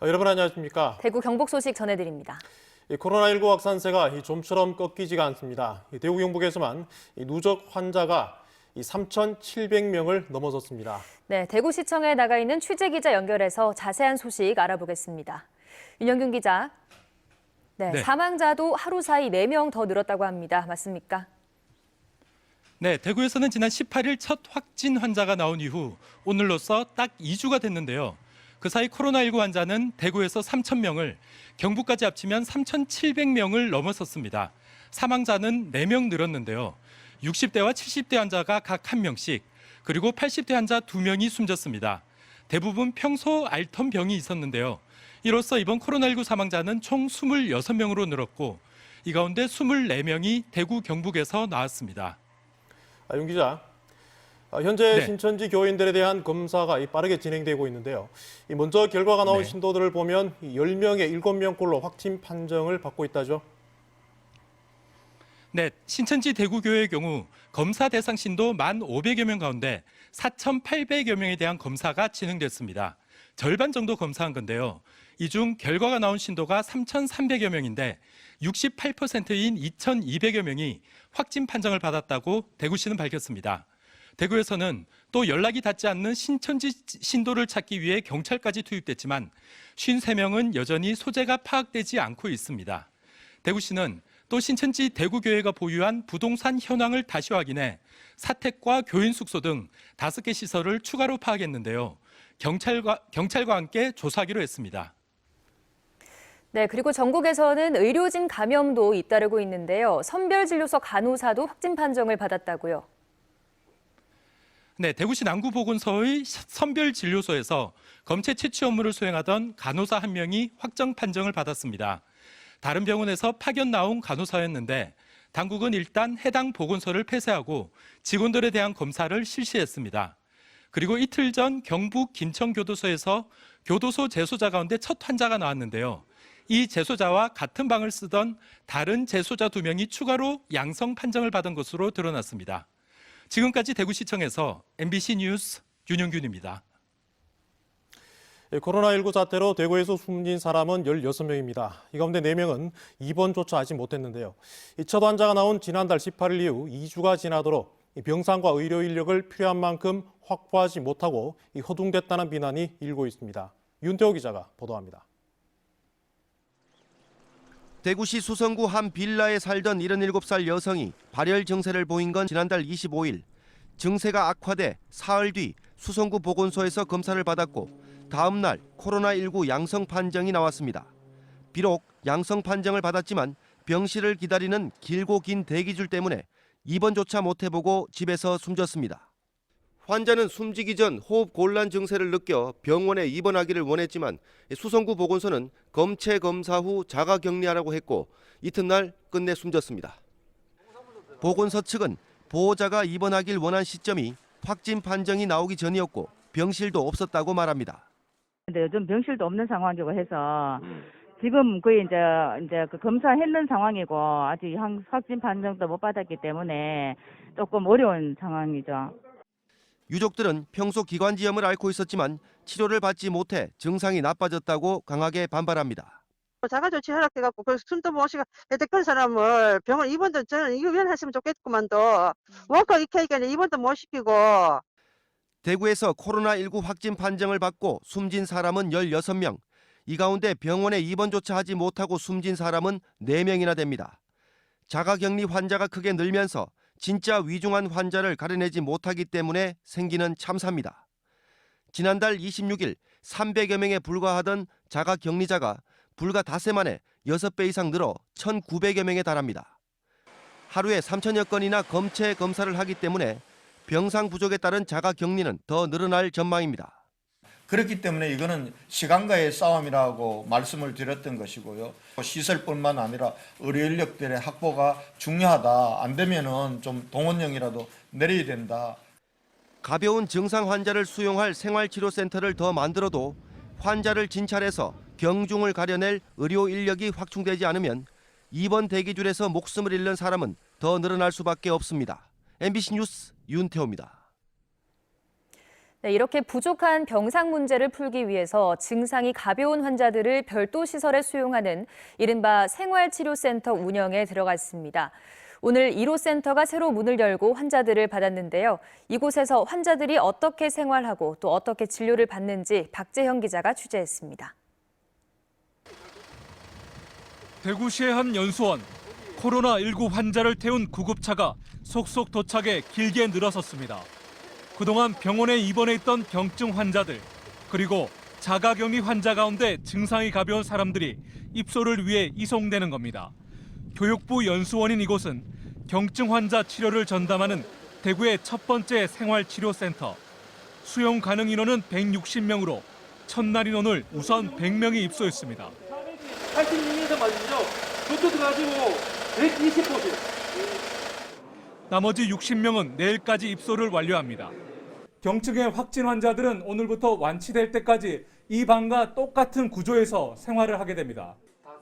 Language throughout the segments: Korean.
여러분 안녕하십니까? 대구 경북 소식 전해드립니다. 코로나19 확산세가 좀처럼 꺾이지가 않습니다. 대구 경북에서만 누적 환자가 3,700명을 넘어섰습니다. 네, 대구시청에 나가 있는 취재기자 연결해서 자세한 소식 알아보겠습니다. 윤영균 기자. 네, 사망자도 하루 사이 4명 더 늘었다고 합니다. 맞습니까? 네, 대구에서는 지난 18일 첫 확진 환자가 나온 이후 오늘로써 딱 2주가 됐는데요. 그 사이 코로나19 환자는 대구에서 3,000명을, 경북까지 합치면 3,700명을 넘어섰습니다. 사망자는 4명 늘었는데요. 60대와 70대 환자가 각 1명씩, 그리고 80대 환자 2명이 숨졌습니다. 대부분 평소 앓던 병이 있었는데요. 이로써 이번 코로나19 사망자는 총 26명으로 늘었고, 이 가운데 24명이 대구 경북에서 나왔습니다. 윤 기자, 현재 네. 신천지 교인들에 대한 검사가 빠르게 진행되고 있는데요. 먼저 결과가 나온 신도들을 보면 10명에 7명꼴로 확진 판정을 받고 있다죠? 네, 신천지 대구교회의 경우 검사 대상 신도 1,500여 명 가운데 4,800여 명에 대한 검사가 진행됐습니다. 절반 정도 검사한 건데요. 이 중 결과가 나온 신도가 3,300여 명인데 68%인 2,200여 명이 확진 판정을 받았다고 대구시는 밝혔습니다. 대구에서는 또 연락이 닿지 않는 신천지 신도를 찾기 위해 경찰까지 투입됐지만 53명은 여전히 소재가 파악되지 않고 있습니다. 대구시는 또 신천지 대구교회가 보유한 부동산 현황을 다시 확인해 사택과 교인 숙소 등 5개 시설을 추가로 파악했는데요. 경찰과 함께 조사하기로 했습니다. 네, 그리고 전국에서는 의료진 감염도 잇따르고 있는데요. 선별진료소 간호사도 확진 판정을 받았다고요. 네, 대구시 남구보건소의 선별진료소에서 검체 채취 업무를 수행하던 간호사 1명이 확정 판정을 받았습니다. 다른 병원에서 파견 나온 간호사였는데 당국은 일단 해당 보건소를 폐쇄하고 직원들에 대한 검사를 실시했습니다. 그리고 이틀 전 경북 김천교도소에서 교도소 재소자 가운데 첫 환자가 나왔는데요. 이 재소자와 같은 방을 쓰던 다른 재소자 2명이 추가로 양성 판정을 받은 것으로 드러났습니다. 지금까지 대구시청에서 MBC 뉴스 윤영균입니다. 코로나19 사태로 대구에서 숨진 사람은 16명입니다. 이 가운데 4명은 입원조차 하지 못했는데요. 첫 환자가 나온 지난달 18일 이후 2주가 지나도록 병상과 의료 인력을 필요한 만큼 확보하지 못하고 허둥댔다는 비난이 일고 있습니다. 윤태호 기자가 보도합니다. 대구시 수성구 한 빌라에 살던 77살 여성이 발열 증세를 보인 건 지난달 25일. 증세가 악화돼 사흘 뒤 수성구 보건소에서 검사를 받았고 다음 날 코로나19 양성 판정이 나왔습니다. 비록 양성 판정을 받았지만 병실을 기다리는 길고 긴 대기줄 때문에 입원조차 못 해보고 집에서 숨졌습니다. 환자는 숨지기 전 호흡 곤란 증세를 느껴 병원에 입원하기를 원했지만 수성구 보건소는 검체 검사 후 자가 격리하라고 했고 이튿날 끝내 숨졌습니다. 보건소 측은 보호자가 입원하길 원한 시점이 확진 판정이 나오기 전이었고 병실도 없었다고 말합니다. 근데 요즘 병실도 없는 상황이고 해서 지금 거의 이제 그 검사했는 상황이고 아직 확진 판정도 못 받았기 때문에 조금 어려운 상황이죠. 유족들은 평소 기관지염을 앓고 있었지만 치료를 받지 못해 증상이 나빠졌다고 강하게 반발합니다. 자가조치 허락해갖고 그 숨도 못 쉬고 그런 사람을 병원 입원도 저는 이거 했으면 좋겠구만도 워커 이케이가 입원도 못 시키고. 대구에서 코로나19 확진 판정을 받고 숨진 사람은 16명. 이 가운데 병원에 입원조차 하지 못하고 숨진 사람은 4명이나 됩니다. 자가격리 환자가 크게 늘면서 진짜 위중한 환자를 가려내지 못하기 때문에 생기는 참사입니다. 지난달 26일 300여 명에 불과하던 자가격리자가 불과 닷새 만에 6배 이상 늘어 1,900여 명에 달합니다. 하루에 3천여 건이나 검체 검사를 하기 때문에 병상 부족에 따른 자가격리는 더 늘어날 전망입니다. 그렇기 때문에 이거는 시간과의 싸움이라고 말씀을 드렸던 것이고요. 시설뿐만 아니라 의료 인력들의 확보가 중요하다. 안 되면은 좀 동원령이라도 내려야 된다. 가벼운 증상 환자를 수용할 생활치료센터를 더 만들어도 환자를 진찰해서 경중을 가려낼 의료 인력이 확충되지 않으면 입원 대기줄에서 목숨을 잃는 사람은 더 늘어날 수밖에 없습니다. MBC 뉴스 윤태호입니다. 네, 이렇게 부족한 병상 문제를 풀기 위해서 증상이 가벼운 환자들을 별도 시설에 수용하는 이른바 생활치료센터 운영에 들어갔습니다. 오늘 1호 센터가 새로 문을 열고 환자들을 받았는데요. 이곳에서 환자들이 어떻게 생활하고 또 어떻게 진료를 받는지 박재형 기자가 취재했습니다. 대구시의 한 연수원. 코로나19 환자를 태운 구급차가 속속 도착해 길게 늘어섰습니다. 그동안 병원에 입원해 있던 경증 환자들, 그리고 자가격리 환자 가운데 증상이 가벼운 사람들이 입소를 위해 이송되는 겁니다. 교육부 연수원인 이곳은 경증 환자 치료를 전담하는 대구의 첫 번째 생활치료센터. 수용 가능 인원은 160명으로 첫날인 오늘 우선 100명이 입소했습니다. 86에서 맞으시죠? 그것도 가지고 120포씩. 나머지 60명은 내일까지 입소를 완료합니다. 경증의 확진 환자들은 오늘부터 완치될 때까지 이 방과 똑같은 구조에서 생활을 하게 됩니다.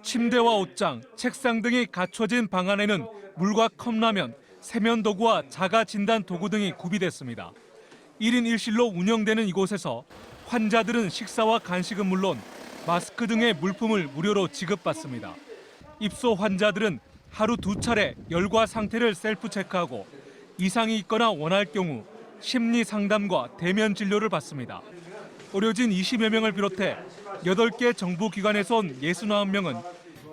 침대와 옷장, 책상 등이 갖춰진 방 안에는 물과 컵라면, 세면 도구와 자가 진단 도구 등이 구비됐습니다. 1인 1실로 운영되는 이곳에서 환자들은 식사와 간식은 물론 마스크 등의 물품을 무료로 지급받습니다. 입소 환자들은 하루 2차례 열과 상태를 셀프 체크하고 이상이 있거나 원할 경우 심리 상담과 대면 진료를 받습니다. 의료진 20여 명을 비롯해 8개 정부 기관에서 온 69명은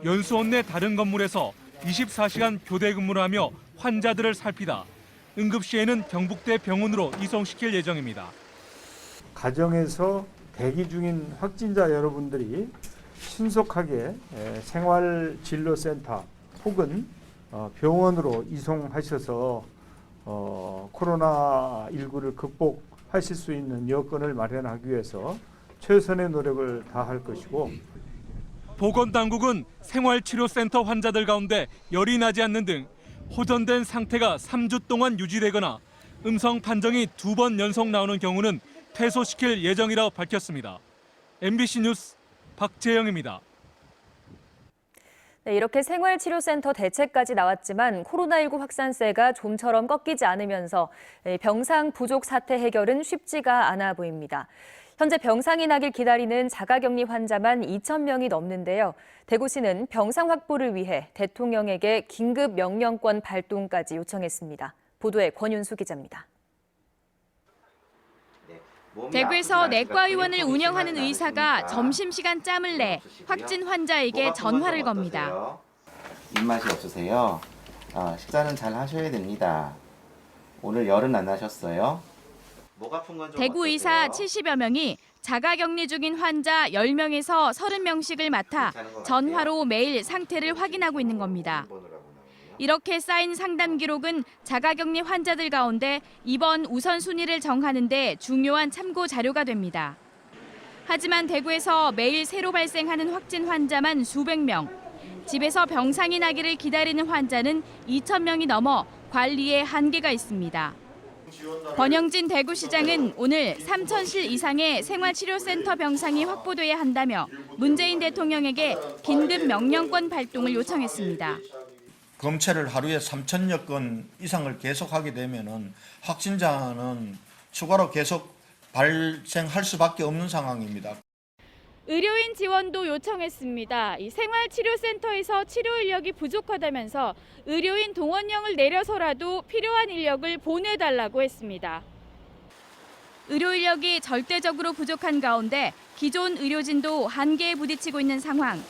연수원 내 다른 건물에서 24시간 교대 근무를 하며 환자들을 살피다 응급시에는 경북대 병원으로 이송시킬 예정입니다. 가정에서 대기 중인 확진자 여러분들이 신속하게 생활진료센터 혹은 병원으로 이송하셔서 코로나19를 극복하실 수 있는 여건을 마련하기 위해서 최선의 노력을 다할 것이고, 보건당국은 생활치료센터 환자들 가운데 열이 나지 않는 등 호전된 상태가 3주 동안 유지되거나 음성 판정이 2번 연속 나오는 경우는 퇴소시킬 예정이라고 밝혔습니다. MBC 뉴스 박재영입니다. 네, 이렇게 생활치료센터 대책까지 나왔지만 코로나19 확산세가 좀처럼 꺾이지 않으면서 병상 부족 사태 해결은 쉽지가 않아 보입니다. 현재 병상이 나길 기다리는 자가격리 환자만 2,000명이 넘는데요. 대구시는 병상 확보를 위해 대통령에게 긴급 명령권 발동까지 요청했습니다. 보도에 권윤수 기자입니다. 대구에서 내과의원을 운영하는 의사가 점심시간 짬을 내 확진 환자에게 전화를 겁니다. 입맛이 없으세요? 식사는 잘 하셔야 됩니다. 오늘 열은 안 나셨어요? 목 아픈 건 좀 대구 의사 70여 명이 자가격리 중인 환자 10명에서 30명씩을 맡아 전화로 매일 상태를 확인하고 있는 겁니다. 이렇게 쌓인 상담 기록은 자가격리 환자들 가운데 입원 우선순위를 정하는 데 중요한 참고 자료가 됩니다. 하지만 대구에서 매일 새로 발생하는 확진 환자만 수백 명, 집에서 병상이 나기를 기다리는 환자는 2,000명이 넘어 관리에 한계가 있습니다. 권영진 대구시장은 오늘 3,000실 이상의 생활치료센터 병상이 확보돼야 한다며 문재인 대통령에게 긴급 명령권 발동을 요청했습니다. 검체를 하루에 3,000여 건 이상을 계속하게 되면은 확진자는 추가로 계속 발생할 수밖에 없는 상황입니다. 의료인 지원도 요청했습니다. 이 생활치료센터에서 치료 인력이 부족하다면서 의료인 동원령을 내려서라도 필요한 인력을 보내달라고 했습니다. 의료 인력이 절대적으로 부족한 가운데 기존 의료진도 한계에 부딪히고 있는 상황.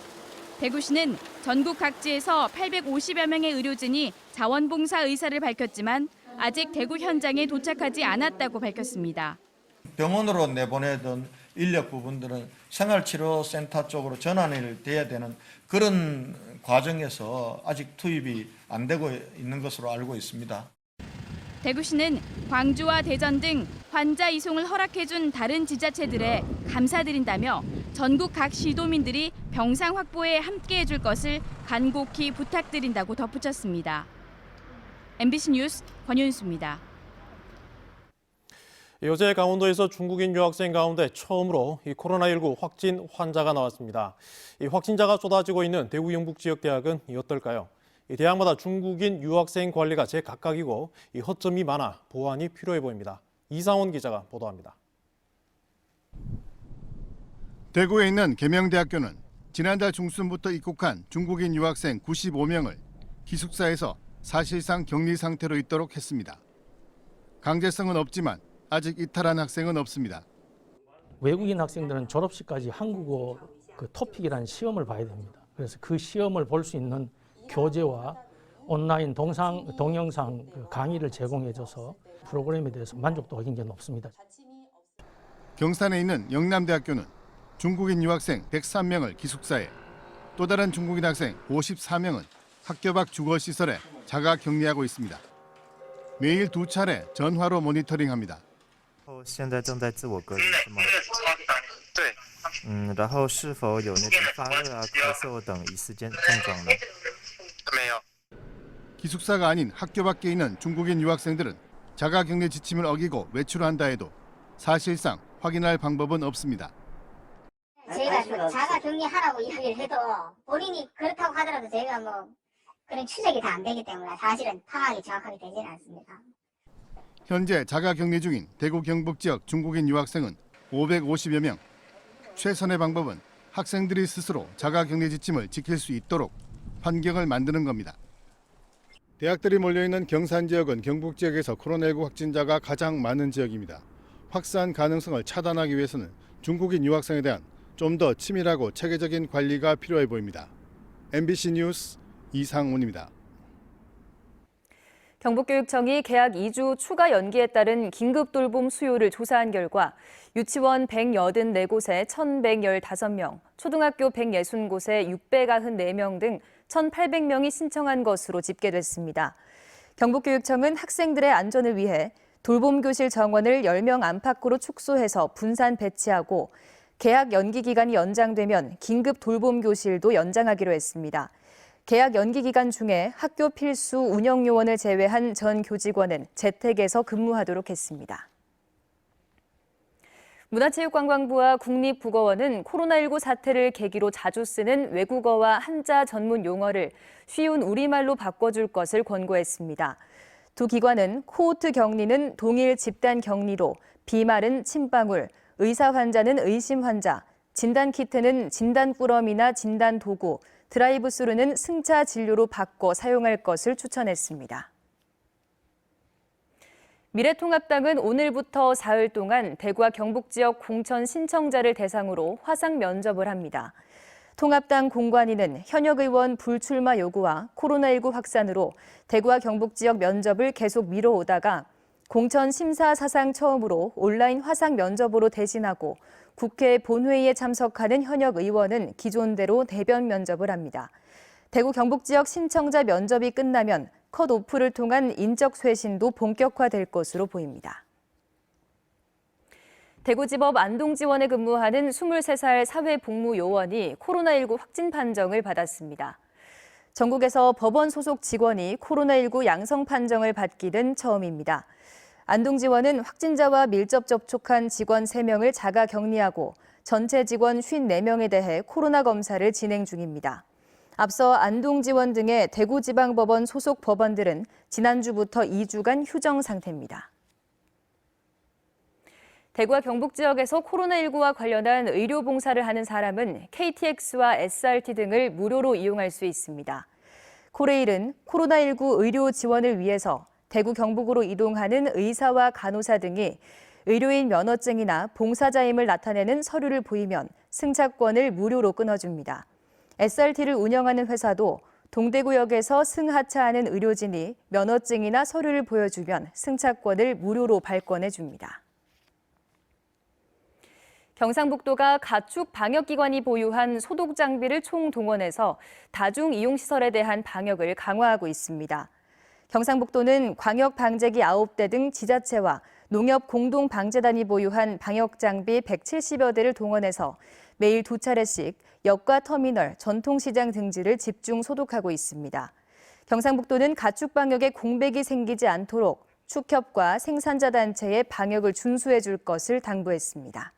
대구시는 전국 각지에서 850여 명의 의료진이 자원봉사 의사를 밝혔지만 아직 대구 현장에 도착하지 않았다고 밝혔습니다. 병원으로 내보내던 인력 부분들은 생활치료센터 쪽으로 전환이 돼야 되는 그런 과정에서 아직 투입이 안 되고 있는 것으로 알고 있습니다. 대구시는 광주와 대전 등 환자 이송을 허락해준 다른 지자체들에 감사드린다며 전국 각 시도민들이 병상 확보에 함께해줄 것을 간곡히 부탁드린다고 덧붙였습니다. MBC 뉴스 권윤수입니다. 어제 강원도에서 중국인 유학생 가운데 처음으로 이 코로나19 확진 환자가 나왔습니다. 이 확진자가 쏟아지고 있는 대구 영북 지역 대학은 어떨까요? 이 대학마다 중국인 유학생 관리가 제각각이고 이 허점이 많아 보완이 필요해 보입니다. 이상원 기자가 보도합니다. 대구에 있는 계명대학교는 지난달 중순부터 입국한 중국인 유학생 95명을 기숙사에서 사실상 격리 상태로 있도록 했습니다. 강제성은 없지만 아직 이탈한 학생은 없습니다. 외국인 학생들은 졸업식까지 한국어 토픽이라는 시험을 봐야 됩니다. 그래서 그 시험을 볼 수 있는 교재와 온라인 동영상 강의를 제공해줘서 프로그램에 대해서 만족도가 굉장히 높습니다. 경산에 있는 영남대학교는 중국인 유학생 103명을 기숙사에, 또 다른 중국인 학생 54명은 학교 밖 주거시설에 자가 격리하고 있습니다. 매일 2차례 전화로 모니터링합니다. 现在正在自我隔离是吗？然后是否有那种发热啊、咳嗽等疑似症状呢？ 기숙사가 아닌 학교 밖에 있는 중국인 유학생들은 자가 격리 지침을 어기고 외출한다 해도 사실상 확인할 방법은 없습니다. 저희가 자가 격리하라고 이야기를 해도 본인이 그렇다고 하더라도 저희가 그런 추적이 다 안 되기 때문에 사실은 파악이 정확하게 되지는 않습니다. 현재 자가 격리 중인 대구 경북 지역 중국인 유학생은 550여 명. 최선의 방법은 학생들이 스스로 자가 격리 지침을 지킬 수 있도록 환경을 만드는 겁니다. 대학들이 몰려있는 경산 지역은 경북 지역에서 코로나19 확진자가 가장 많은 지역입니다. 확산 가능성을 차단하기 위해서는 중국인 유학생에 대한 좀 더 치밀하고 체계적인 관리가 필요해 보입니다. MBC 뉴스 이상훈입니다. 경북교육청이 개학 2주 추가 연기에 따른 긴급 돌봄 수요를 조사한 결과 유치원 184곳에 1,115명, 초등학교 160곳에 694명 등 1,800명이 신청한 것으로 집계됐습니다. 경북교육청은 학생들의 안전을 위해 돌봄교실 정원을 10명 안팎으로 축소해서 분산 배치하고 개학 연기 기간이 연장되면 긴급 돌봄교실도 연장하기로 했습니다. 개학 연기 기간 중에 학교 필수 운영 요원을 제외한 전 교직원은 재택에서 근무하도록 했습니다. 문화체육관광부와 국립국어원은 코로나19 사태를 계기로 자주 쓰는 외국어와 한자 전문 용어를 쉬운 우리말로 바꿔줄 것을 권고했습니다. 두 기관은 코호트 격리는 동일 집단 격리로, 비말은 침방울, 의사 환자는 의심 환자, 진단 키트는 진단 꾸러미나 진단 도구, 드라이브 스루는 승차 진료로 바꿔 사용할 것을 추천했습니다. 미래통합당은 오늘부터 사흘 동안 대구와 경북 지역 공천 신청자를 대상으로 화상 면접을 합니다. 통합당 공관위는 현역 의원 불출마 요구와 코로나19 확산으로 대구와 경북 지역 면접을 계속 미뤄오다가 공천 심사 사상 처음으로 온라인 화상 면접으로 대신하고 국회 본회의에 참석하는 현역 의원은 기존대로 대변 면접을 합니다. 대구 경북 지역 신청자 면접이 끝나면 컷오프를 통한 인적 쇄신도 본격화될 것으로 보입니다. 대구지법 안동지원에 근무하는 23살 사회복무요원이 코로나19 확진 판정을 받았습니다. 전국에서 법원 소속 직원이 코로나19 양성 판정을 받기는 처음입니다. 안동지원은 확진자와 밀접 접촉한 직원 3명을 자가 격리하고 전체 직원 54명에 대해 코로나 검사를 진행 중입니다. 앞서 안동지원 등의 대구지방법원 소속 법원들은 지난주부터 2주간 휴정 상태입니다. 대구와 경북 지역에서 코로나19와 관련한 의료 봉사를 하는 사람은 KTX와 SRT 등을 무료로 이용할 수 있습니다. 코레일은 코로나19 의료 지원을 위해서 대구 경북으로 이동하는 의사와 간호사 등이 의료인 면허증이나 봉사자임을 나타내는 서류를 보이면 승차권을 무료로 끊어줍니다. SRT를 운영하는 회사도 동대구역에서 승하차하는 의료진이 면허증이나 서류를 보여주면 승차권을 무료로 발권해줍니다. 경상북도가 가축 방역기관이 보유한 소독 장비를 총동원해서 다중이용시설에 대한 방역을 강화하고 있습니다. 경상북도는 광역방제기 9대 등 지자체와 농협공동방제단이 보유한 방역장비 170여 대를 동원해서 매일 2차례씩 역과 터미널, 전통시장 등지를 집중 소독하고 있습니다. 경상북도는 가축 방역에 공백이 생기지 않도록 축협과 생산자 단체의 방역을 준수해 줄 것을 당부했습니다.